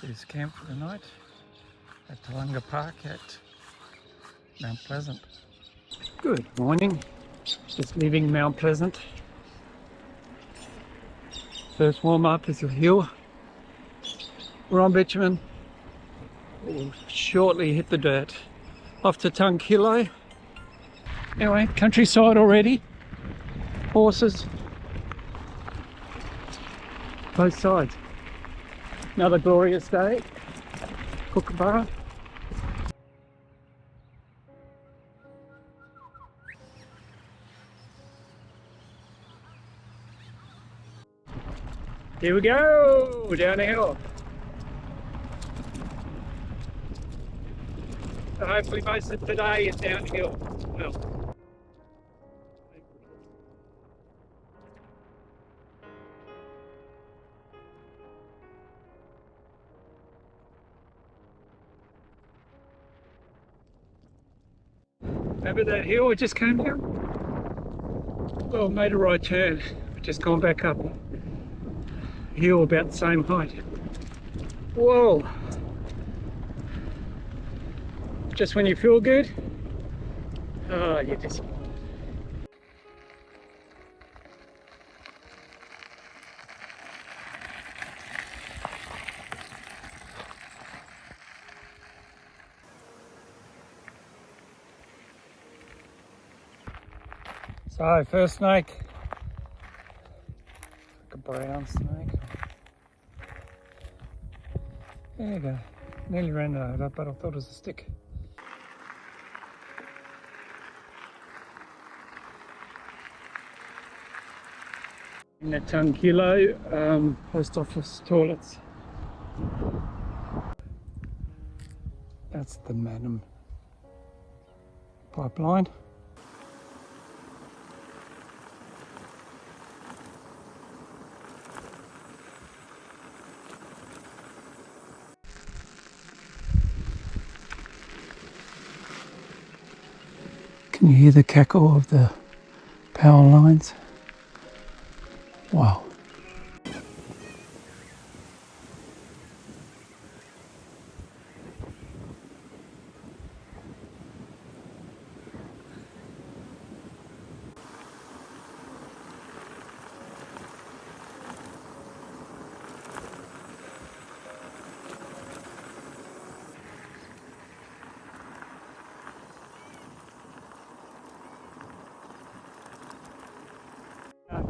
is camp for the night at Tunkgillo Park at Mount Pleasant. Good morning, just leaving Mount Pleasant. First warm up is a hill. We're on bitumen. We'll shortly hit the dirt. Off to Tunkgillo. Anyway, countryside already. Horses. Both sides. Another glorious day. Kookaburra. Here we go, down the hill. So hopefully most of today is downhill. Well, remember that hill we just came down? Well, made a right turn. We've just gone back up. Hill about the same height. Whoa! Just when you feel good, oh, you just. So, first snake. Like a brown snake. There you go. Nearly ran it over, but I thought it was a stick. In the Tunkgillo post office toilets. That's the Mannum pipeline. Can you hear the cackle of the power lines? Wow.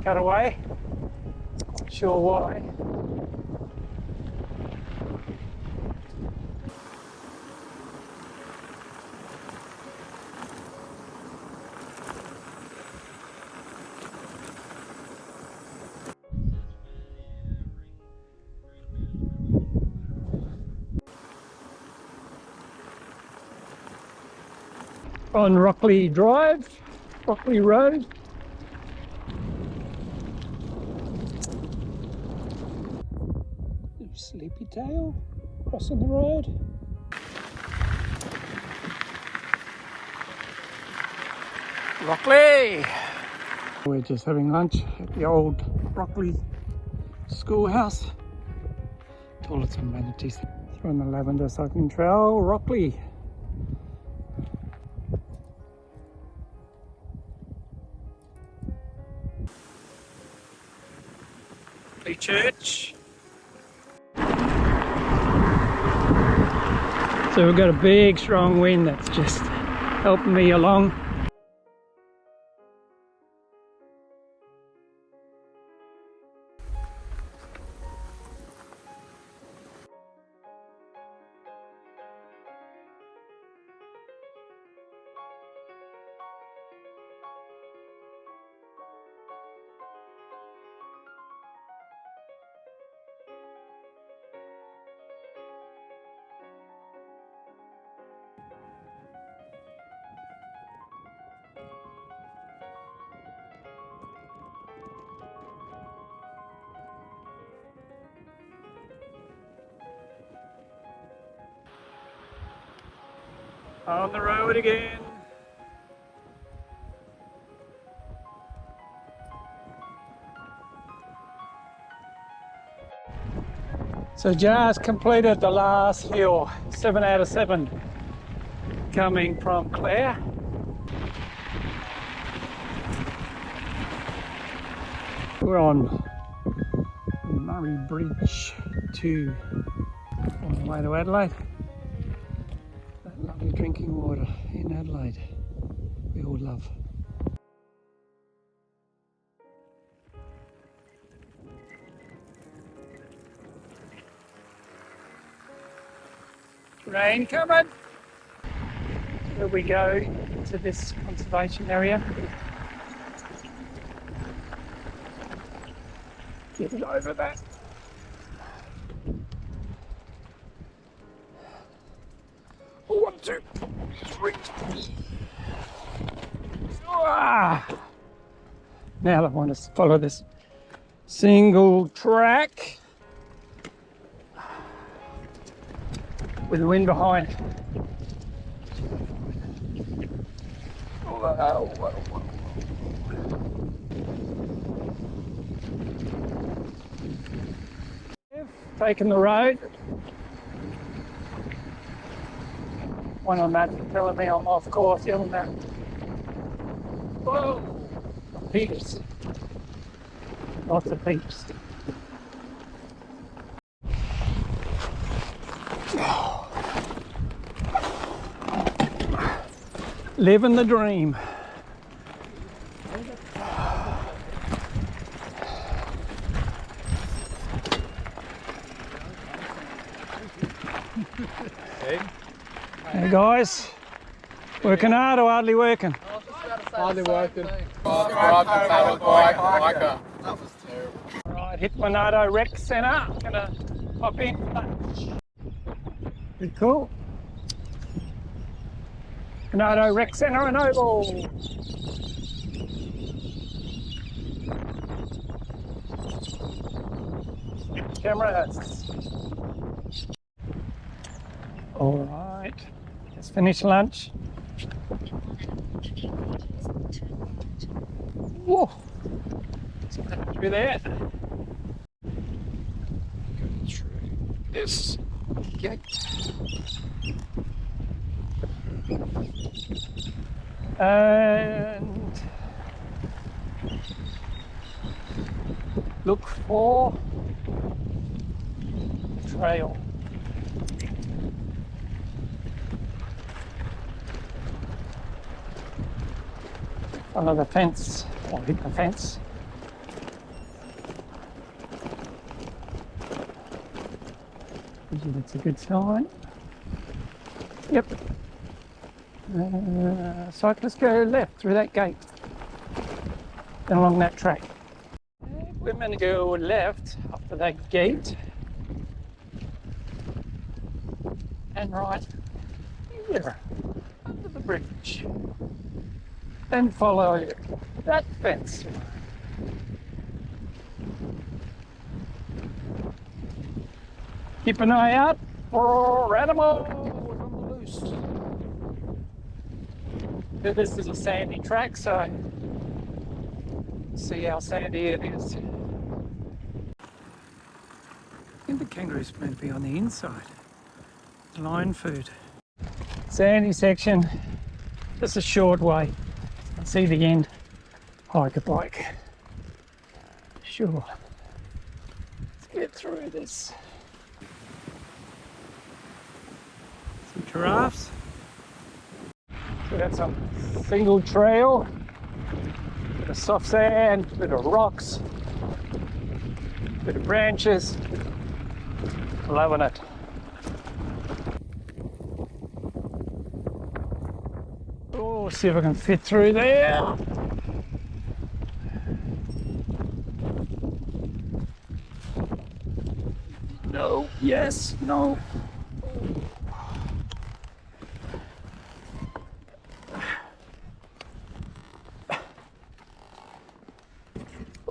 Cut away. Not sure why. On Rockleigh Drive, Rockleigh Road. Sleepy tail crossing the road. Rockleigh! We're just having lunch at the Old Rockleigh School House. Toilets and amenities. We're on the Lavender cycling trail, Rockleigh. The church. So we've got a big strong wind that's just helping me along. On the road again. So just completed the last hill, 7 out of 7, coming from Clare. We're on Murray Bridge 2 on the way to Adelaide. That lovely drinking water in Adelaide we all love. Rain coming. Here we go to this conservation area. Get it over that. Oh, 1, 2, 3. Ah. Now I want to follow this single track with the wind behind. Taking the road. One on that telling me I'm off course, the other one that. Whoa! Peeps. Lots of peeps. Living the dream. Hey guys, working hard or hardly working? Hardly working. Alright, hit Monado Rec Centre. Gonna pop in for lunch. Pretty cool. Monado Rec Centre and Oval. Cameras. Alright, just finished lunch. Whoa, something through there. Go through this gate. And look for trail. Follow the fence, or hit the fence. Usually that's a good sign. Yep. Cyclists go left through that gate, then along that track. Women go left after that gate, and right here, under the bridge. Then follow that fence. Keep an eye out for animals on the loose. This is a sandy track, so see how sandy it is. I think the kangaroos might be on the inside. Lion food. Sandy section, just a short way. I see the end. Hike a bike. Sure. Let's get through this. Some giraffes. So that's some single trail. Bit of soft sand, bit of rocks, bit of branches. Loving it. Oh, see if I can fit through there. No, yes, no.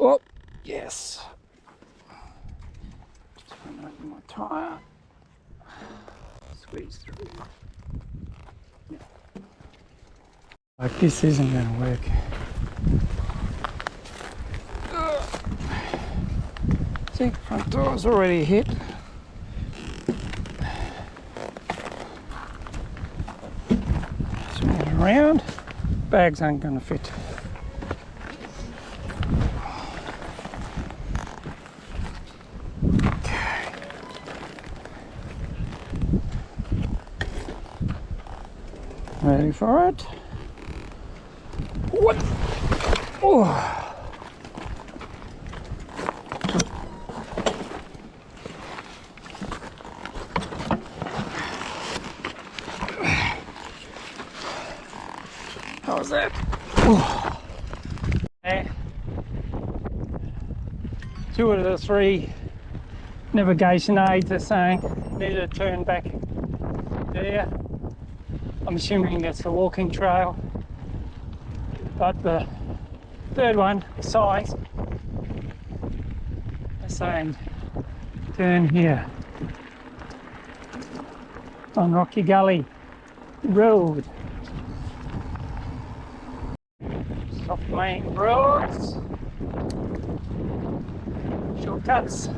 Oh, yes. Just open my tyre. Squeeze through. Like this isn't going to work. See, front door's already hit. around. Bags aren't going to fit. Okay. Ready for it? What? Oh. How's that? Oh. Okay. 2 of the 3 navigation aids are saying need to turn back there. I'm assuming that's the walking trail, but the 3rd one, the size, they're saying turn here on Rocky Gully Road. Soft main roads, shortcuts.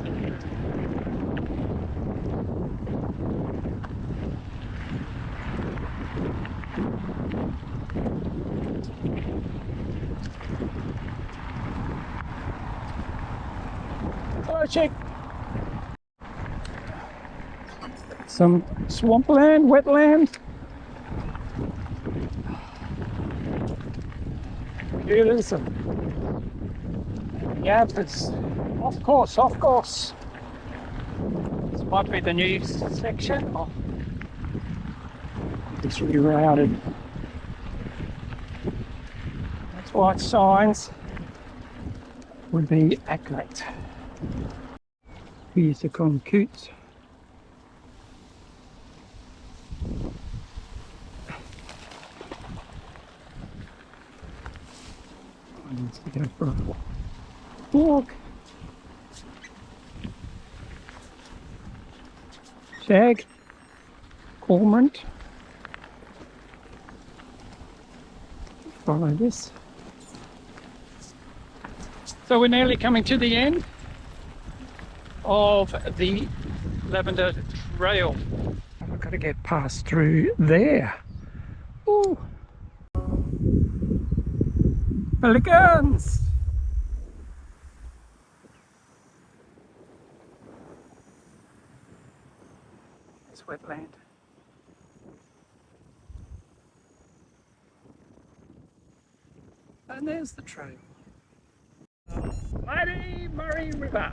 Hello, chick. Some swampland, wetland. Beautiful. Yeah, it's off course, off course. This might be the new section. Oh, it's rerouted. That's why signs would be accurate. Here's the concrete. Let's go for a walk. Shag, cormorant. Follow this. So we're nearly coming to the end of the Lavender Trail. I've got to get past through there. Ooh. Pelicans! It's wetland. And there's the trail. Mighty Murray River.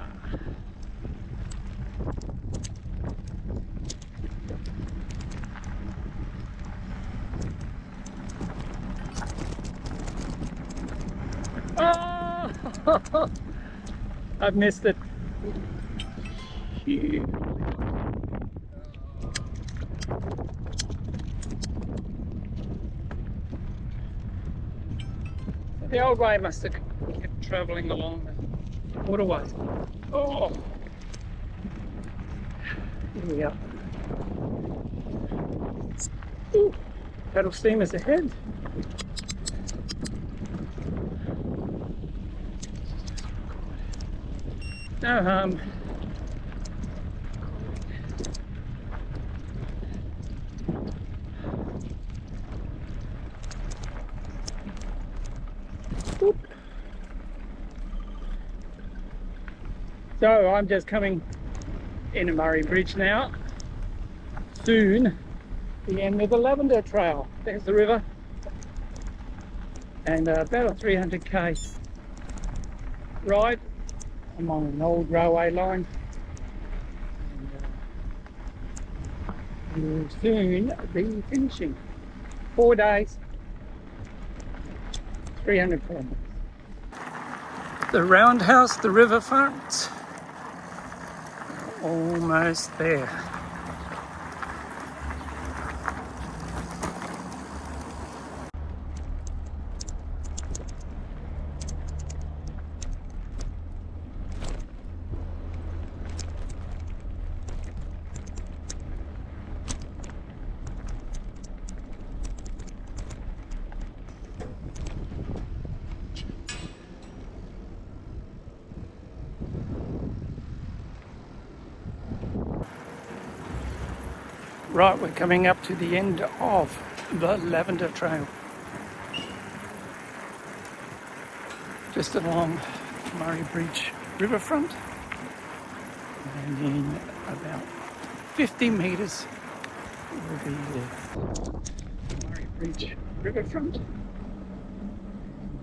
Oh! I've missed it. Huge. The old way must have kept travelling along the waterway. Oh! Here we are. Ooh, paddle steamers ahead. No harm. Oop. So I'm just coming into Murray Bridge now. Soon, the end of the Lavender Trail. There's the river, and about a 300k ride. I'm on an old railway line, and we'll soon be finishing. 4 days, 300 kilometres. The roundhouse, the riverfront, almost there. Right, we're coming up to the end of the Lavender Trail. just along Murray Bridge riverfront, and in about 50 metres will be the Murray Bridge riverfront, and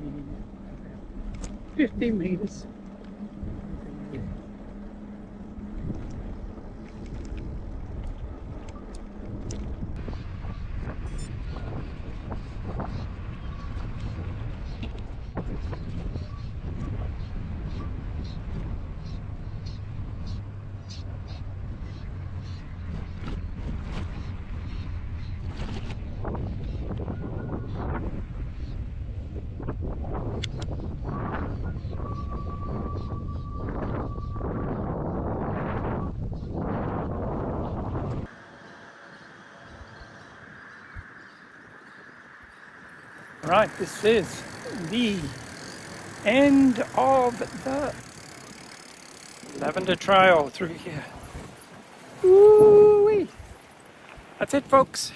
in about 50 metres will be right. This is the end of the Lavender Trail through here. Woo-wee. That's it, folks.